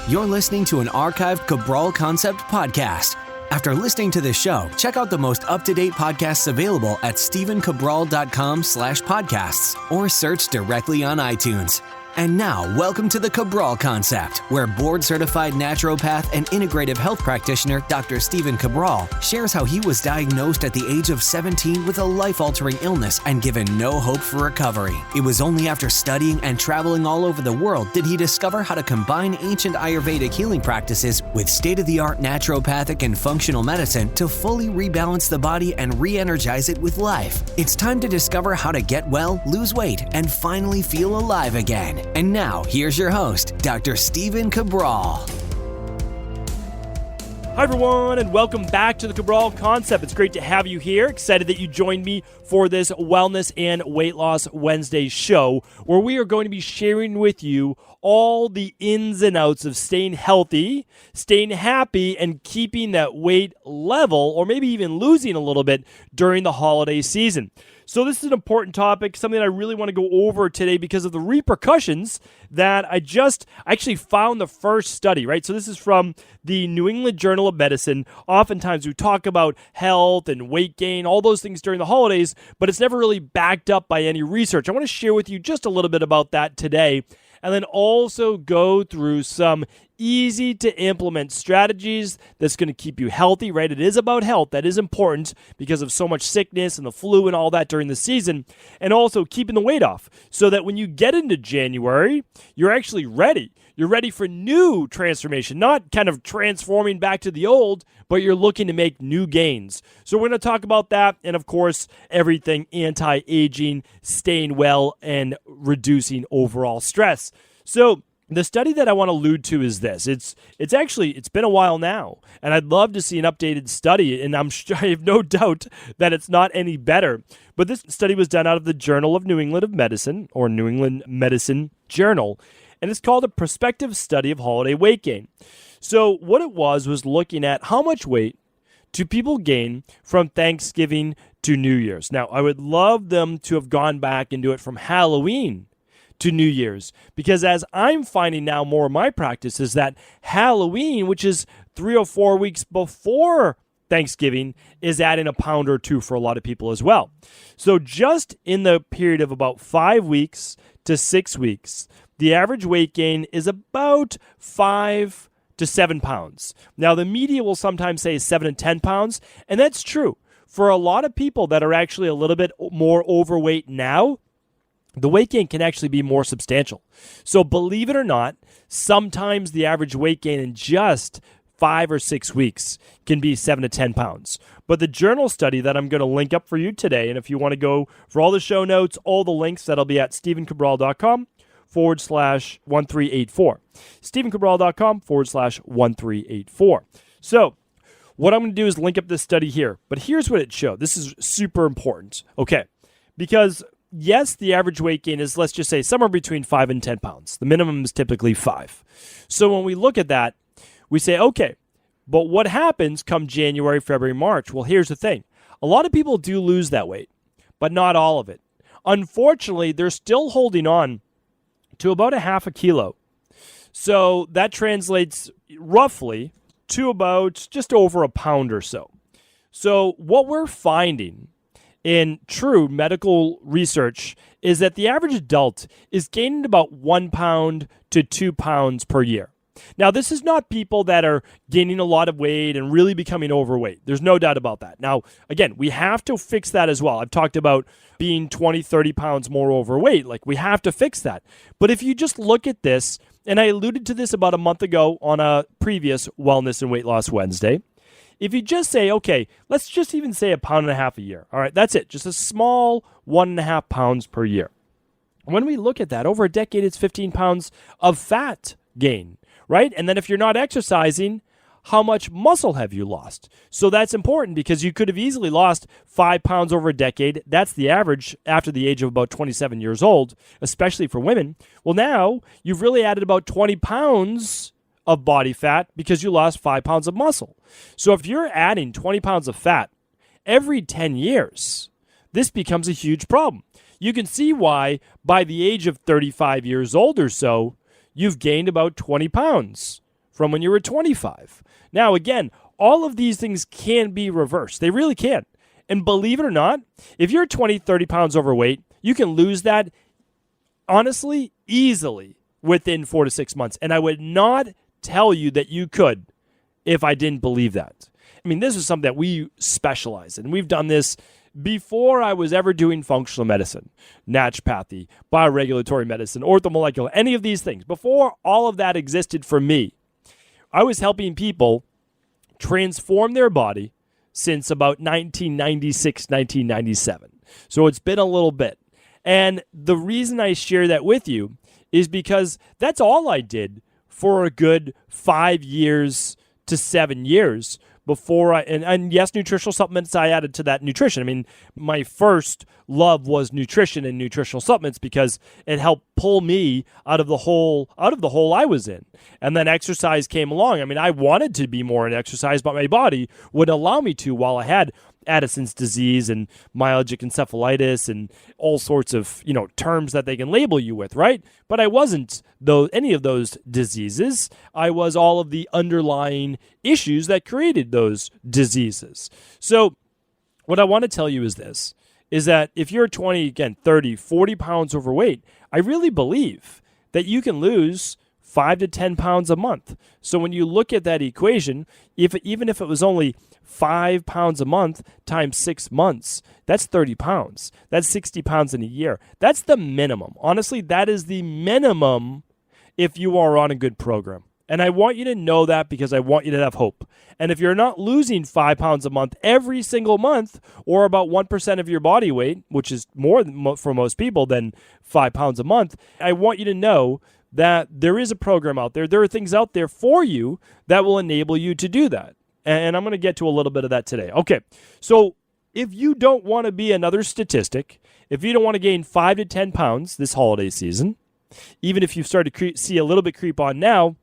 You're listening to an archived Cabral Concept podcast. After listening to this show, check out the most up-to-date podcasts available at stephencabral.com/podcasts or search directly on iTunes. And now, welcome to the Cabral Concept, where board-certified naturopath and integrative health practitioner Dr. Stephen Cabral shares how he was diagnosed at the age of 17 with a life-altering illness and given no hope for recovery. It was only after studying and traveling all over the world did he discover how to combine ancient Ayurvedic healing practices with state-of-the-art naturopathic and functional medicine to fully rebalance the body and re-energize it with life. It's time to discover how to get well, lose weight, and finally feel alive again. And now, here's your host, Dr. Stephen Cabral. Hi everyone, and welcome back to the Cabral Concept. It's great to have you here. Excited that you joined me for this Wellness and Weight Loss Wednesday show, where we are going to be sharing with you all the ins and outs of staying healthy, staying happy, and keeping that weight level, or maybe even losing a little bit during the holiday season. So this is an important topic, something I really want to go over today because of the repercussions that I actually found the first study, right? So this is from the New England Journal of Medicine. Oftentimes we talk about health and weight gain, all those things during the holidays, but it's never really backed up by any research. I want to share with you just a little bit about that today, and then also go through some easy to implement strategies that's going to keep you healthy, right? It is about health. That is important because of so much sickness and the flu and all that during the season, and also keeping the weight off so that when you get into January, you're actually ready. You're ready for new transformation, not kind of transforming back to the old, but you're looking to make new gains. So we're going to talk about that, and of course, everything anti-aging, staying well, and reducing overall stress. So the study that I want to allude to is this. It's been a while now, and I'd love to see an updated study, and I have no doubt that it's not any better. But this study was done out of the Journal of New England of Medicine, or New England Medicine Journal, and it's called a prospective study of holiday weight gain. So what it was looking at how much weight do people gain from Thanksgiving to New Year's. Now, I would love them to have gone back and do it from Halloween to New Year's, because as I'm finding now more of my practice is that Halloween, which is 3 or 4 weeks before Thanksgiving, is adding a pound or two for a lot of people as well. So just in the period of about 5 weeks to 6 weeks, the average weight gain is about 5 to 7 pounds. Now, the media will sometimes say 7 to 10 pounds, and that's true. For a lot of people that are actually a little bit more overweight now, the weight gain can actually be more substantial. So believe it or not, sometimes the average weight gain in just 5 or 6 weeks can be 7 to 10 pounds. But the journal study that I'm going to link up for you today, and if you want to go for all the show notes, all the links, that'll be at stephencabral.com/1384. stephencabral.com/1384. So what I'm going to do is link up this study here. But here's what it showed. This is super important. Okay. Because yes, the average weight gain is, let's just say, somewhere between 5 and 10 pounds. The minimum is typically 5. So when we look at that, we say, okay, but what happens come January, February, March? Well, here's the thing. A lot of people do lose that weight, but not all of it. Unfortunately, they're still holding on to about a half a kilo. So that translates roughly to about just over a pound or so. So what we're finding in true medical research is that the average adult is gaining about 1 pound to 2 pounds per year. Now, this is not people that are gaining a lot of weight and really becoming overweight. There's no doubt about that. Now, again, we have to fix that as well. I've talked about being 20, 30 pounds more overweight. Like, we have to fix that. But if you just look at this, and I alluded to this about a month ago on a previous Wellness and Weight Loss Wednesday, if you just say, okay, let's just even say 1.5 pounds a year. All right, that's it. Just a small 1.5 pounds per year. When we look at that, over a decade, it's 15 pounds of fat gain, right? And then if you're not exercising, how much muscle have you lost? So that's important because you could have easily lost 5 pounds over a decade. That's the average after the age of about 27 years old, especially for women. Well, now you've really added about 20 pounds of body fat because you lost 5 pounds of muscle. So if you're adding 20 pounds of fat every 10 years, this becomes a huge problem. You can see why by the age of 35 years old or so, you've gained about 20 pounds, from when you were 25. Now, again, all of these things can be reversed. They really can. And believe it or not, if you're 20, 30 pounds overweight, you can lose that, honestly, easily within 4 to 6 months. And I would not tell you that you could if I didn't believe that. I mean, this is something that we specialize in. We've done this before I was ever doing functional medicine, naturopathy, bioregulatory medicine, orthomolecular, any of these things. Before all of that existed for me, I was helping people transform their body since about 1996, 1997. So it's been a little bit. And the reason I share that with you is because that's all I did for a good 5 years to 7 years before and yes, nutritional supplements, I added to that nutrition. I mean, my first love was nutrition and nutritional supplements because it helped pull me out of the hole I was in. And then exercise came along. I mean, I wanted to be more in exercise, but my body wouldn't allow me to while I had Addison's disease and myalgic encephalitis and all sorts of, terms that they can label you with, right? But I wasn't any of those diseases. I was all of the underlying issues that created those diseases. So what I want to tell you is this, is that if you're 20, again, 30, 40 pounds overweight, I really believe that you can lose 5 to 10 pounds a month. So when you look at that equation, even if it was only 5 pounds a month times 6 months, that's 30 pounds. That's 60 pounds in a year. That's the minimum. Honestly, that is the minimum if you are on a good program. And I want you to know that because I want you to have hope. And if you're not losing 5 pounds a month every single month, or about 1% of your body weight, which is more for most people than 5 pounds a month, I want you to know that there is a program out there. There are things out there for you that will enable you to do that. And I'm going to get to a little bit of that today. Okay, so if you don't want to be another statistic, if you don't want to gain 5 to 10 pounds this holiday season, even if you've started to see a little bit creep on now,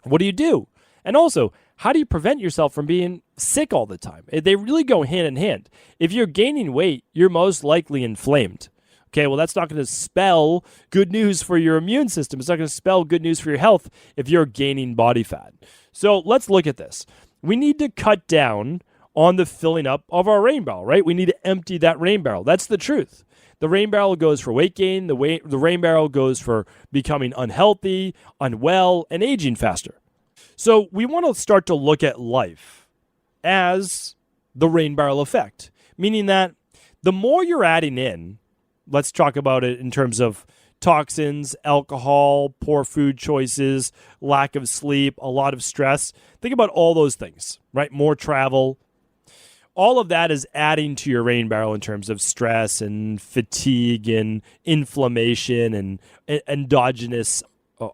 what do? And also, how do you prevent yourself from being sick all the time? They really go hand in hand. If you're gaining weight, you're most likely inflamed. Okay, well, that's not going to spell good news for your immune system. It's not going to spell good news for your health if you're gaining body fat. So let's look at this. We need to cut down on the filling up of our rain barrel, right? We need to empty that rain barrel. That's the truth. The rain barrel goes for weight gain. The rain barrel goes for becoming unhealthy, unwell, and aging faster. So we want to start to look at life as the rain barrel effect, meaning that the more you're adding in, let's talk about it in terms of toxins, alcohol, poor food choices, lack of sleep, a lot of stress. Think about all those things, right? More travel. All of that is adding to your rain barrel in terms of stress and fatigue and inflammation and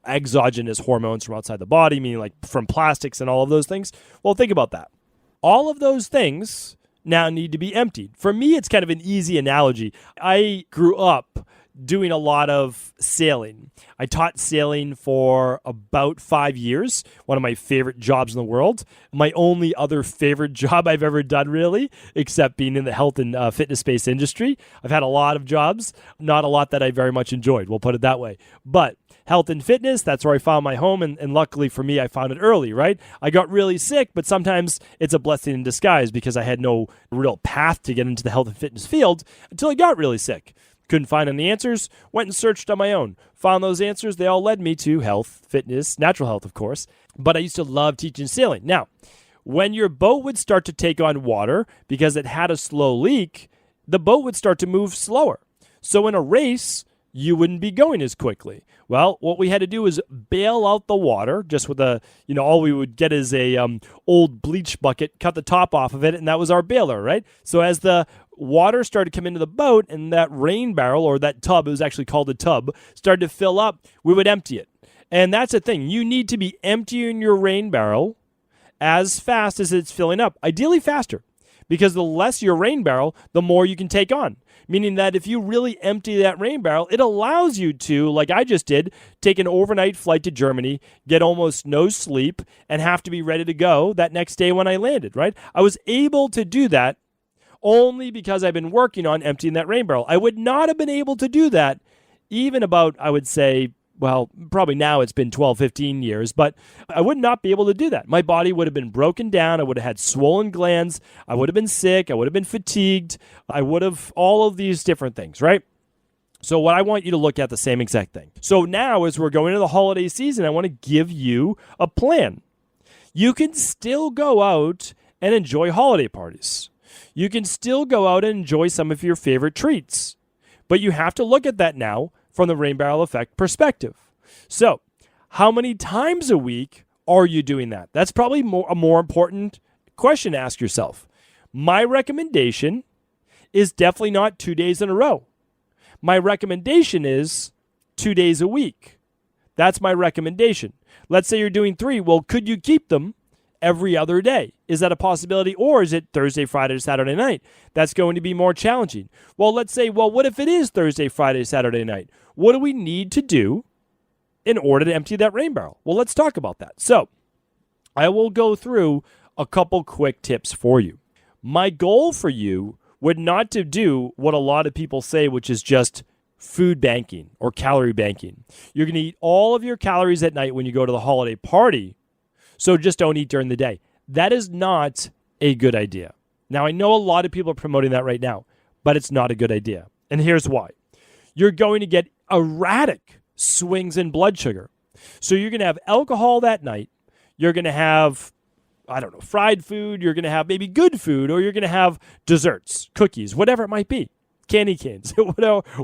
exogenous hormones from outside the body, meaning like from plastics and all of those things. Well, think about that. All of those things now need to be emptied. For me, it's kind of an easy analogy. I grew up doing a lot of sailing. I taught sailing for about 5 years, one of my favorite jobs in the world. My only other favorite job I've ever done, really, except being in the health and fitness space industry. I've had a lot of jobs, not a lot that I very much enjoyed, we'll put it that way. But health and fitness, that's where I found my home, and luckily for me, I found it early, right? I got really sick, but sometimes it's a blessing in disguise because I had no real path to get into the health and fitness field until I got really sick. Couldn't find any answers, went and searched on my own. Found those answers, they all led me to health, fitness, natural health, of course. But I used to love teaching sailing. Now, when your boat would start to take on water because it had a slow leak, the boat would start to move slower. So in a race, you wouldn't be going as quickly. Well, what we had to do was bail out the water just with all we would get is a old bleach bucket, cut the top off of it, and that was our bailer, right? So as the water started to come into the boat and that rain barrel or that tub, it was actually called a tub, started to fill up, we would empty it. And that's the thing. You need to be emptying your rain barrel as fast as it's filling up, ideally faster, because the less your rain barrel, the more you can take on. Meaning that if you really empty that rain barrel, it allows you to, like I just did, take an overnight flight to Germany, get almost no sleep, and have to be ready to go that next day when I landed, right? I was able to do that only because I've been working on emptying that rain barrel. I would not have been able to do that even about, I would say, well, probably now it's been 12, 15 years, but I would not be able to do that. My body would have been broken down. I would have had swollen glands. I would have been sick. I would have been fatigued. I would have all of these different things, right? So what I want you to look at the same exact thing. So now as we're going into the holiday season, I want to give you a plan. You can still go out and enjoy holiday parties. You can still go out and enjoy some of your favorite treats. But you have to look at that now from the rain barrel effect perspective. So how many times a week are you doing that? That's probably a more important question to ask yourself. My recommendation is definitely not 2 days in a row. My recommendation is 2 days a week. That's my recommendation. Let's say you're doing 3. Well, could you keep them every other day? Is that a possibility? Or is it Thursday, Friday, Saturday night? That's going to be more challenging. Well, let's say, what if it is Thursday, Friday, Saturday night? What do we need to do in order to empty that rain barrel? Well, let's talk about that. So I will go through a couple quick tips for you. My goal for you would not to do what a lot of people say, which is just food banking or calorie banking. You're going to eat all of your calories at night when you go to the holiday party, so just don't eat during the day. That is not a good idea. Now, I know a lot of people are promoting that right now, but it's not a good idea. And here's why. You're going to get erratic swings in blood sugar. So you're going to have alcohol that night. You're going to have fried food, you're going to have maybe good food, or you're going to have desserts, cookies, whatever it might be, candy canes,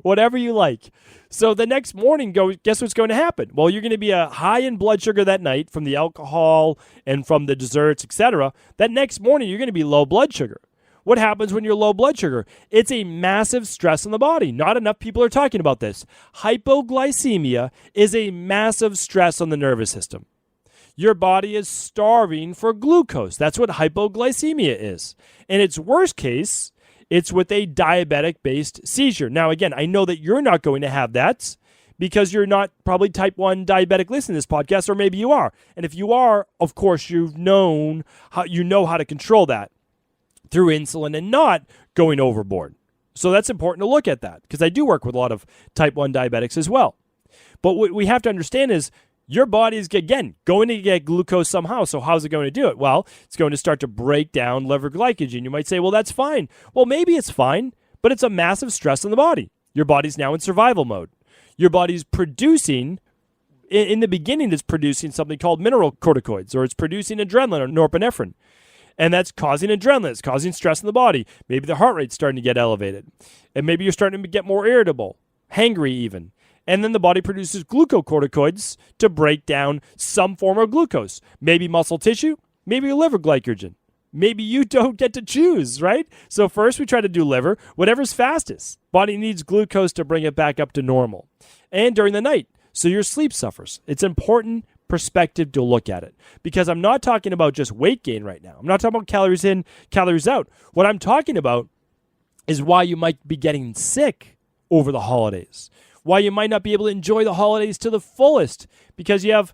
whatever you like. So the next morning, guess what's going to happen? Well, you're going to be high in blood sugar that night from the alcohol and from the desserts, etc. That next morning, you're going to be low blood sugar. What happens when you're low blood sugar? It's a massive stress on the body. Not enough people are talking about this. Hypoglycemia is a massive stress on the nervous system. Your body is starving for glucose. That's what hypoglycemia is. In its worst case, it's with a diabetic-based seizure. Now, again, I know that you're not going to have that because you're not probably type 1 diabetic listening to this podcast, or maybe you are. And if you are, of course, you know how to control that through insulin and not going overboard. So that's important to look at that because I do work with a lot of type 1 diabetics as well. But what we have to understand is your body is, again, going to get glucose somehow. So how's it going to do it? Well, it's going to start to break down liver glycogen. You might say, well, that's fine. Well, maybe it's fine, but it's a massive stress on the body. Your body's now in survival mode. Your body's producing, in the beginning, it's producing something called mineralocorticoids, or it's producing adrenaline or norepinephrine. And that's causing adrenaline. It's causing stress in the body. Maybe the heart rate's starting to get elevated. And maybe you're starting to get more irritable, hangry even. And then the body produces glucocorticoids to break down some form of glucose. Maybe muscle tissue, maybe liver glycogen. Maybe you don't get to choose, right? So first we try to do liver, whatever's fastest. Body needs glucose to bring it back up to normal. And during the night, so your sleep suffers. It's important perspective to look at it because I'm not talking about just weight gain right now. I'm not talking about calories in, calories out. What I'm talking about is why you might be getting sick over the holidays. Why you might not be able to enjoy the holidays to the fullest because you have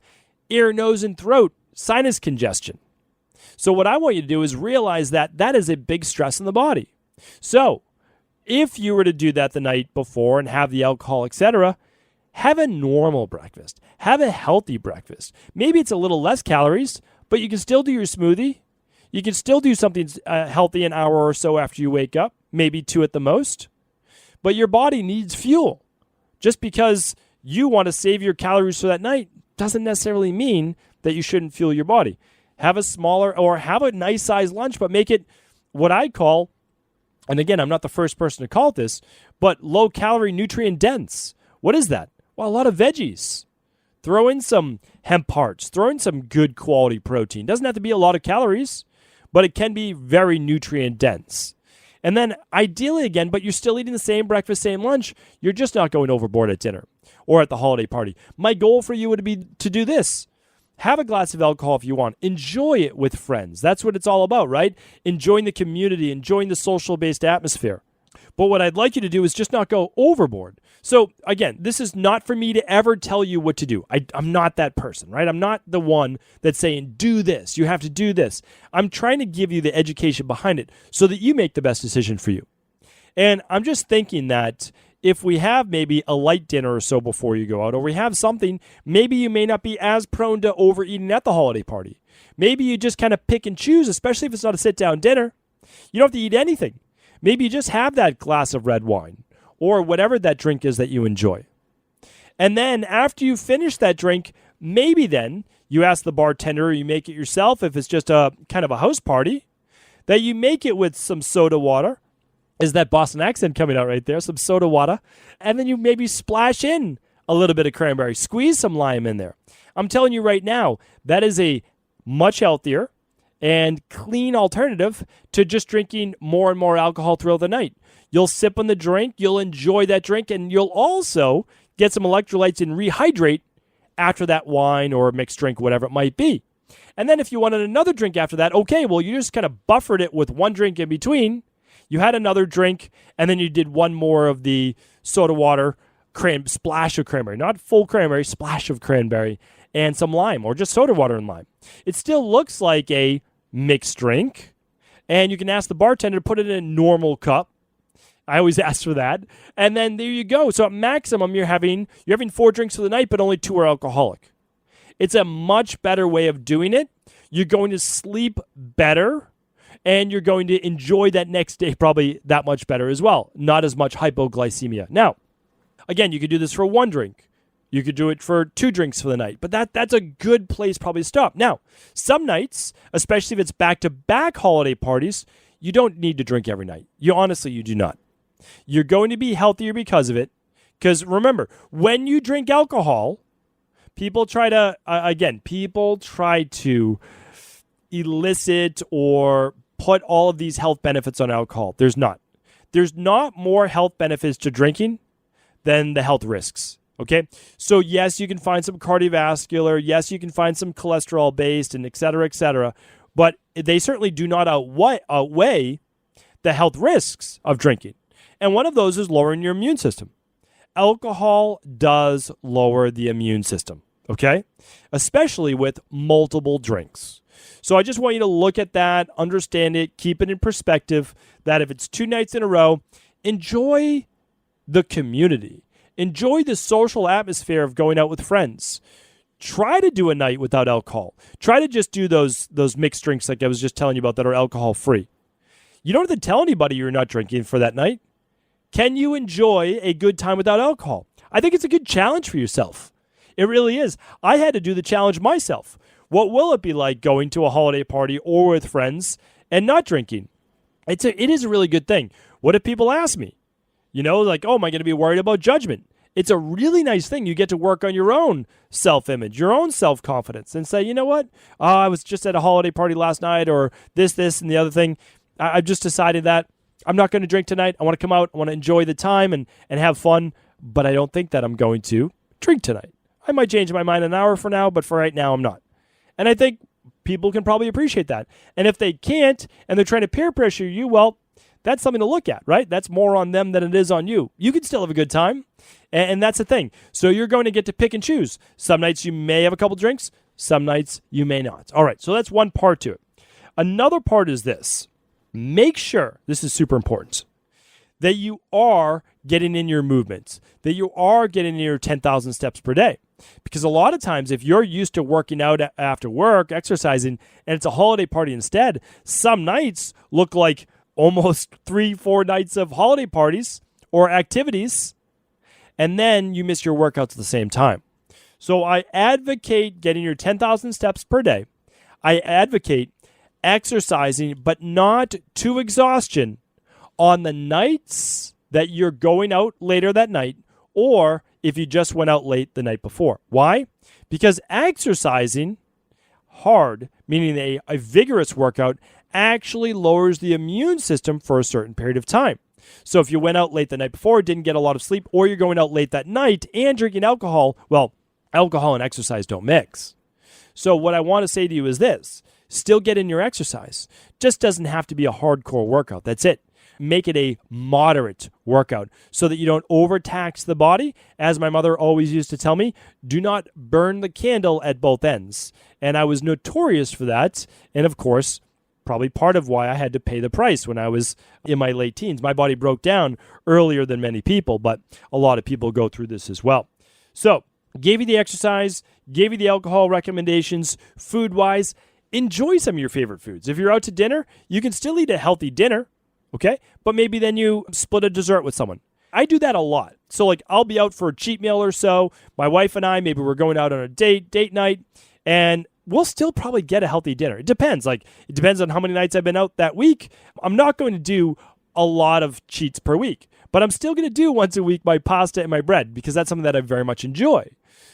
ear, nose, and throat sinus congestion. So what I want you to do is realize that that is a big stress in the body. So if you were to do that the night before and have the alcohol, etc., have a normal breakfast. Have a healthy breakfast. Maybe it's a little less calories, but you can still do your smoothie. You can still do something healthy an hour or so after you wake up, maybe 2 at the most. But your body needs fuel. Just because you want to save your calories for that night doesn't necessarily mean that you shouldn't fuel your body. Have a smaller or have a nice size lunch, but make it what I call, and again, I'm not the first person to call it this, but low calorie, nutrient dense. What is that? Well, a lot of veggies. Throw in some hemp hearts. Throw in some good quality protein. Doesn't have to be a lot of calories, but it can be very nutrient dense. And then ideally again, but you're still eating the same breakfast, same lunch, you're just not going overboard at dinner or at the holiday party. My goal for you would be to do this. Have a glass of alcohol if you want. Enjoy it with friends. That's what it's all about, right? Enjoying the community, enjoying the social-based atmosphere. But what I'd like you to do is just not go overboard. So again, this is not for me to ever tell you what to do. I'm not that person, right? I'm not the one that's saying, do this, you have to do this. I'm trying to give you the education behind it so that you make the best decision for you. And I'm just thinking that if we have maybe a light dinner or so before you go out, or we have something, maybe you may not be as prone to overeating at the holiday party. Maybe you just kind of pick and choose, especially if it's not a sit-down dinner. You don't have to eat anything. Maybe you just have that glass of red wine or whatever that drink is that you enjoy. And then after you finish that drink, maybe then you ask the bartender, or you make it yourself if it's just a kind of a house party, that you make it with some soda water. Is that Boston accent coming out right there? Some soda water. And then you maybe splash in a little bit of cranberry, squeeze some lime in there. I'm telling you right now, that is a much healthier and clean alternative to just drinking more and more alcohol throughout the night. You'll sip on the drink, you'll enjoy that drink, and you'll also get some electrolytes and rehydrate after that wine or mixed drink, whatever it might be. And then if you wanted another drink after that, okay, well, you just kind of buffered it with one drink in between. You had another drink, and then you did one more of the soda water, splash of cranberry, not full cranberry, splash of cranberry, and some lime, or just soda water and lime. It still looks like a mixed drink, and you can ask the bartender to put it in a normal cup. I always ask for that. And then there you go. So at maximum, you're having 4 drinks for the night, but only 2 are alcoholic. It's a much better way of doing it. You're going to sleep better, and you're going to enjoy that next day probably that much better as well. Not as much hypoglycemia. Now, again, you could do this for 1 drink. You could do it for 2 drinks for the night. But that's a good place probably to stop. Now, some nights, especially if it's back-to-back holiday parties, you don't need to drink every night. You do not. You're going to be healthier because of it. Because remember, when you drink alcohol, people try to elicit or put all of these health benefits on alcohol. There's not. There's not more health benefits to drinking than the health risks. Okay? So yes, you can find some cardiovascular. Yes, you can find some cholesterol-based and et cetera, but they certainly do not outweigh the health risks of drinking. And one of those is lowering your immune system. Alcohol does lower the immune system, okay? Especially with multiple drinks. So I just want you to look at that, understand it, keep it in perspective, that if it's 2 nights in a row, enjoy the community. Enjoy the social atmosphere of going out with friends. Try to do a night without alcohol. Try to just do those mixed drinks like I was just telling you about that are alcohol-free. You don't have to tell anybody you're not drinking for that night. Can you enjoy a good time without alcohol? I think it's a good challenge for yourself. It really is. I had to do the challenge myself. What will it be like going to a holiday party or with friends and not drinking? It is a really good thing. What if people ask me? Like, oh, am I going to be worried about judgment? It's a really nice thing. You get to work on your own self-image, your own self-confidence, and say, you know what? I was just at a holiday party last night, or this, and the other thing. I've just decided that I'm not going to drink tonight. I want to come out. I want to enjoy the time and have fun, but I don't think that I'm going to drink tonight. I might change my mind an hour from now, but for right now, I'm not. And I think people can probably appreciate that. And if they can't, and they're trying to peer pressure you, well, that's something to look at, right? That's more on them than it is on you. You can still have a good time, and that's the thing. So you're going to get to pick and choose. Some nights you may have a couple drinks. Some nights you may not. All right, so that's one part to it. Another part is this. Make sure, this is super important, that you are getting in your movements, that you are getting in your 10,000 steps per day. Because a lot of times, if you're used to working out after work, exercising, and it's a holiday party instead, some nights look like almost 3-4 nights of holiday parties or activities, and then you miss your workouts at the same time. So I advocate getting your 10,000 steps per day. I advocate exercising, but not to exhaustion on the nights that you're going out later that night, or if you just went out late the night before. Why? Because exercising hard, meaning a vigorous workout, actually lowers the immune system for a certain period of time. So if you went out late the night before, didn't get a lot of sleep, or you're going out late that night and drinking alcohol, well, alcohol and exercise don't mix. So what I want to say to you is this. Still get in your exercise. Just doesn't have to be a hardcore workout. That's it. Make it a moderate workout so that you don't overtax the body. As my mother always used to tell me, do not burn the candle at both ends. And I was notorious for that. And of course, probably part of why I had to pay the price when I was in my late teens. My body broke down earlier than many people, but a lot of people go through this as well. So, gave you the exercise, gave you the alcohol recommendations, food-wise. Enjoy some of your favorite foods. If you're out to dinner, you can still eat a healthy dinner, okay? But maybe then you split a dessert with someone. I do that a lot. So like I'll be out for a cheat meal or so. My wife and I, maybe we're going out on a date night, and we'll still probably get a healthy dinner. It depends. Like it depends on how many nights I've been out that week. I'm not going to do a lot of cheats per week, but I'm still going to do once a week my pasta and my bread because that's something that I very much enjoy.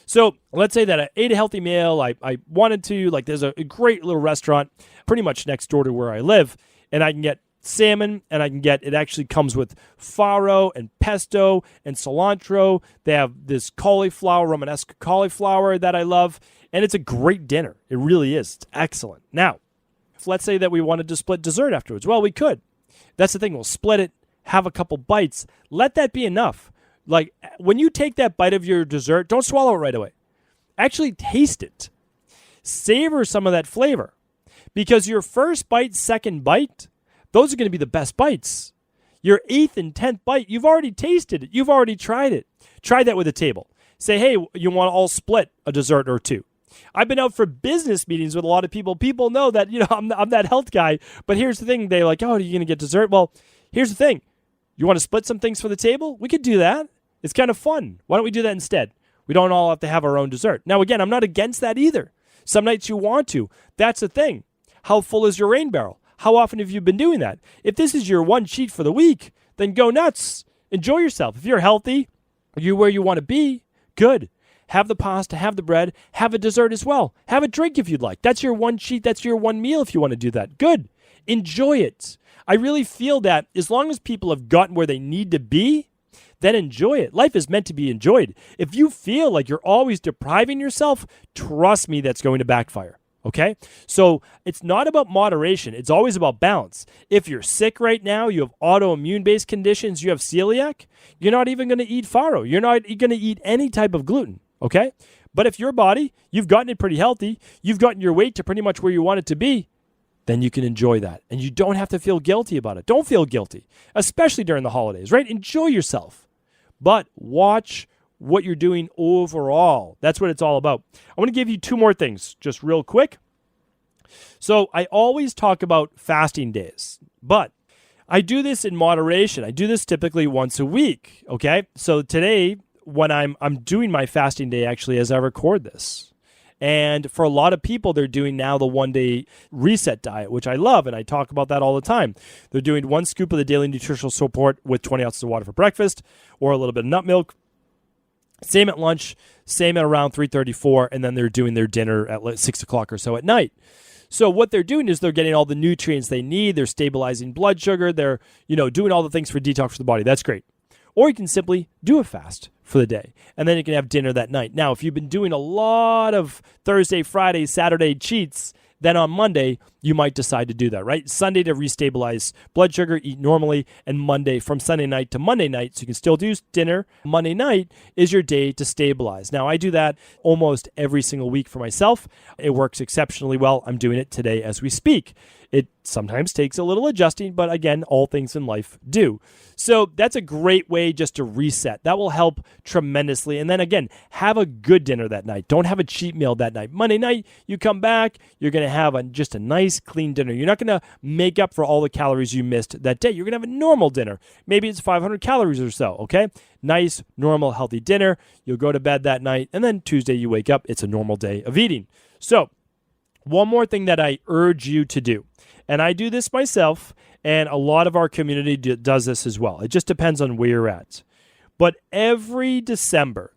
So let's say that I ate a healthy meal. I wanted to, like there's a great little restaurant pretty much next door to where I live, and I can get salmon, and it actually comes with farro and pesto and cilantro. They have this cauliflower, Romanesque cauliflower that I love, and it's a great dinner. It really is. It's excellent. Now, let's say that we wanted to split dessert afterwards. Well, we could. That's the thing. We'll split it, have a couple bites. Let that be enough. Like when you take that bite of your dessert, don't swallow it right away. Actually taste it. Savor some of that flavor, because your first bite, second bite, those are going to be the best bites. Your 8th and 10th bite, you've already tasted it. You've already tried it. Try that with a table. Say, hey, you want to all split a dessert or two. I've been out for business meetings with a lot of people. People know that, I'm that health guy. But here's the thing. They're like, oh, are you going to get dessert? Well, here's the thing. You want to split some things for the table? We could do that. It's kind of fun. Why don't we do that instead? We don't all have to have our own dessert. Now, again, I'm not against that either. Some nights you want to. That's the thing. How full is your rain barrel? How often have you been doing that? If this is your one cheat for the week, then go nuts. Enjoy yourself. If you're healthy, you're where you want to be, good. Have the pasta, have the bread, have a dessert as well. Have a drink if you'd like. That's your one cheat. That's your one meal if you want to do that. Good. Enjoy it. I really feel that as long as people have gotten where they need to be, then enjoy it. Life is meant to be enjoyed. If you feel like you're always depriving yourself, trust me, that's going to backfire. Okay? So it's not about moderation. It's always about balance. If you're sick right now, you have autoimmune-based conditions, you have celiac, you're not even going to eat farro. You're not going to eat any type of gluten. Okay? But if your body, you've gotten it pretty healthy, you've gotten your weight to pretty much where you want it to be, then you can enjoy that. And you don't have to feel guilty about it. Don't feel guilty, especially during the holidays, right? Enjoy yourself. But watch what you're doing overall. That's what it's all about. I want to give you two more things just real quick. So I always talk about fasting days, but I do this in moderation. I do this typically once a week, okay? So today, when I'm doing my fasting day actually as I record this. And for a lot of people, they're doing now the one-day reset diet, which I love, and I talk about that all the time. They're doing 1 scoop of the daily nutritional support with 20 ounces of water for breakfast or a little bit of nut milk. Same at lunch, same at around 3:34, and then they're doing their dinner at 6 o'clock or so at night. So what they're doing is they're getting all the nutrients they need. They're stabilizing blood sugar. They're doing all the things for detox for the body. That's great. Or you can simply do a fast for the day, and then you can have dinner that night. Now, if you've been doing a lot of Thursday, Friday, Saturday cheats, then on Monday, you might decide to do that, right? Sunday to restabilize blood sugar, eat normally, and Monday from Sunday night to Monday night, so you can still do dinner. Monday night is your day to stabilize. Now, I do that almost every single week for myself. It works exceptionally well. I'm doing it today as we speak. It sometimes takes a little adjusting, but again, all things in life do. So that's a great way just to reset. That will help tremendously. And then again, have a good dinner that night. Don't have a cheat meal that night. Monday night, you come back, you're going to have just a nice, clean dinner. You're not going to make up for all the calories you missed that day. You're going to have a normal dinner. Maybe it's 500 calories or so, okay? Nice, normal, healthy dinner. You'll go to bed that night, and then Tuesday you wake up. It's a normal day of eating. So one more thing that I urge you to do, and I do this myself, and a lot of our community does this as well. It just depends on where you're at. But every December,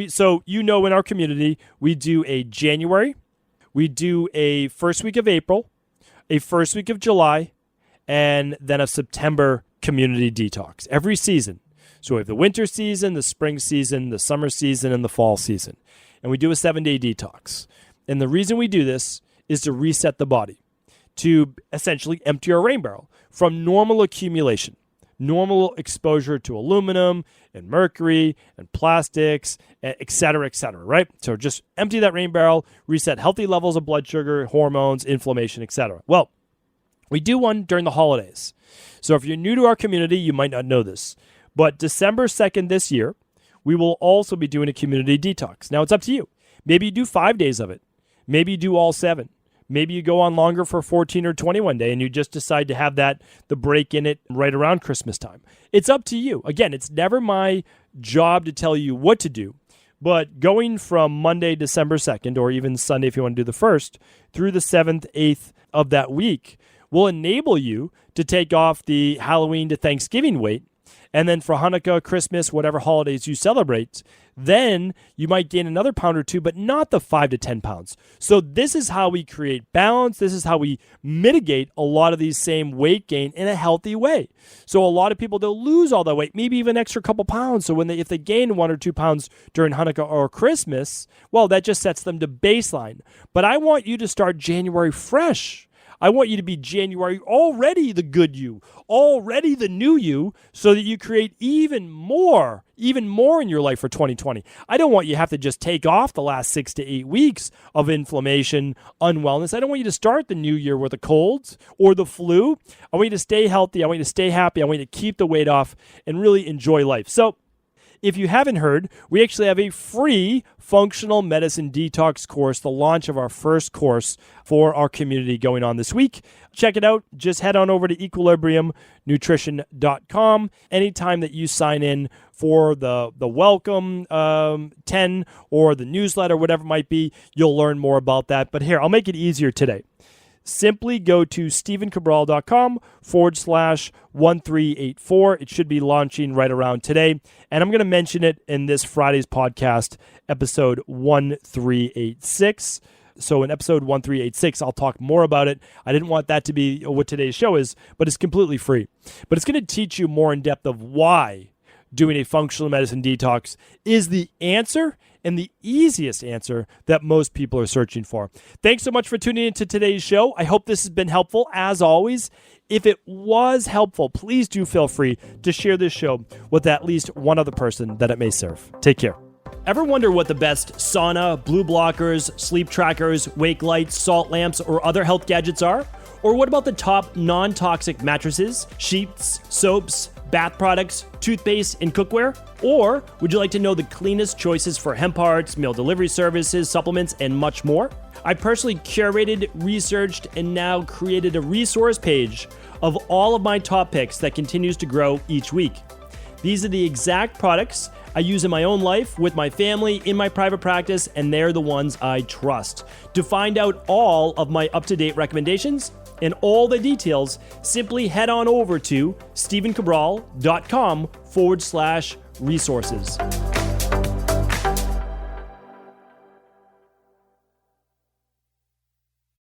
so in our community, we do a January, we do a first week of April, a first week of July, and then a September community detox every season. So we have the winter season, the spring season, the summer season, and the fall season. And we do a 7-day detox. And the reason we do this is to reset the body, to essentially empty our rain barrel from normal accumulation, normal exposure to aluminum and mercury and plastics, et cetera, right? So just empty that rain barrel, reset healthy levels of blood sugar, hormones, inflammation, et cetera. Well, We do one during the holidays. So if you're new to our community, you might not know this. But December 2nd this year, we will also be doing a community detox. Now, it's up to you. Maybe you do 5 days of it. Maybe you do all 7. Maybe you go on longer for 14 or 21 day and you just decide to have the break in it right around Christmas time. It's up to you. Again, it's never my job to tell you what to do. But going from Monday, December 2nd, or even Sunday if you want to do the 1st, through the 7th, 8th of that week will enable you to take off the Halloween to Thanksgiving weight. And then for Hanukkah, Christmas, whatever holidays you celebrate, then you might gain another pound or two, but not the 5 to 10 pounds. So this is how we create balance. This is how we mitigate a lot of these same weight gain in a healthy way. So a lot of people, they'll lose all that weight, maybe even an extra couple pounds. So if they gain 1 or 2 pounds during Hanukkah or Christmas, well, that just sets them to baseline. But I want you to start January fresh. I want you to be January already the good you, already the new you, so that you create even more in your life for 2020. I don't want you to have to just take off the last 6 to 8 weeks of inflammation, unwellness. I don't want you to start the new year with a cold or the flu. I want you to stay healthy. I want you to stay happy. I want you to keep the weight off and really enjoy life. So, if you haven't heard, we actually have a free functional medicine detox course, the launch of our first course for our community going on this week. Check it out. Just head on over to equilibriumnutrition.com. Anytime that you sign in for the welcome 10 or the newsletter, whatever it might be, you'll learn more about that. But here, I'll make it easier today. Simply go to stevencabral.com/1384. It should be launching right around today. And I'm going to mention it in this Friday's podcast, episode 1386. So in episode 1386, I'll talk more about it. I didn't want that to be what today's show is, but it's completely free. But it's going to teach you more in depth of why doing a functional medicine detox is the answer and the easiest answer that most people are searching for. Thanks so much for tuning into today's show. I hope this has been helpful. As always, if it was helpful, please do feel free to share this show with at least one other person that it may serve. Take care. Ever wonder what the best sauna, blue blockers, sleep trackers, wake lights, salt lamps, or other health gadgets are? Or what about the top non-toxic mattresses, sheets, soaps, bath products, toothpaste, and cookware? Or would you like to know the cleanest choices for hemp parts, meal delivery services, supplements, and much more? I personally curated, researched, and now created a resource page of all of my top picks that continues to grow each week. These are the exact products I use in my own life, with my family, in my private practice, and they're the ones I trust. To find out all of my up-to-date recommendations and all the details, simply head on over to stevencabral.com/resources.